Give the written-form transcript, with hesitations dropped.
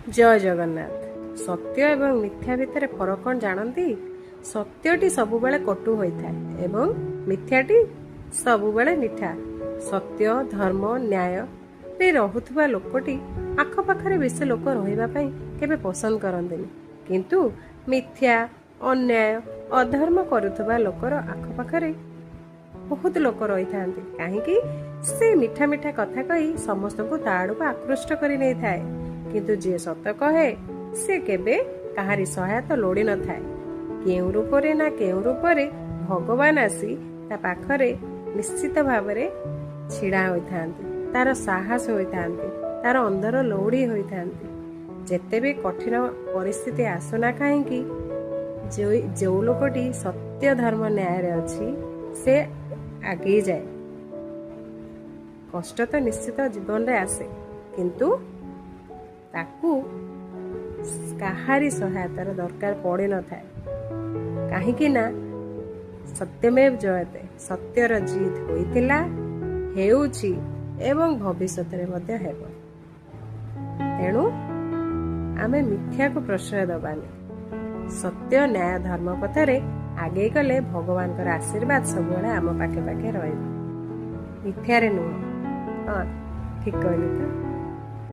जय जगन्नाथ। सत्य एवं मिथ्या भितर फरक कौन जानती? सत्यटी सबुबले कटु होता है एवं मिथ्याटी सबुबले मिठा। सत्य धर्म न्याय रे रहुथुबा लोकटी आखपाखरे बेसी लोक रहिबा पई केबे पसंद करंदिनी, किंतु मिथ्या अन्याय अधर्म करुथुबा लोकर आखपाखरे बहुत लोक रही था। कहीं से मीठा मीठा कथा कही समस्त को ता आड़ को आकृष्ट कर नहीं थाए, किंतु जी सत कहे से केबे कहारी सहायता लोड़ी न थाए। केउ रूपरे ना केउ रूपरे भगवान आसी ता पाखरे निश्चित भावरे छिड़ा होइथांती, तार साहस होइथांती, तार अंदर लोड़ी होइथांती। जेते भी कठिन परिस्थिति आसुना कहीं जो लोकटी सत्य धर्म न्याय रे अछि से आगे जाए। कष्ट तो निश्चित जीवन रे आसे, किंतु ताकू काहारी सहायतार दरकार पड़े न थाए। कहीं ना सत्यमेव जयते, सत्यर जीत होइतिला, हेउछि एवं भविष्यत रे मध्य हेबो। तेणु आमे मिथ्या को प्रश्रय दबानी, सत्य न्याय धर्म पथरे आगे गले भगवान का आशीर्वाद सब आम पाखे पाखे रही। मिथ्यारे नुह। हाँ, ठीक कहली तो।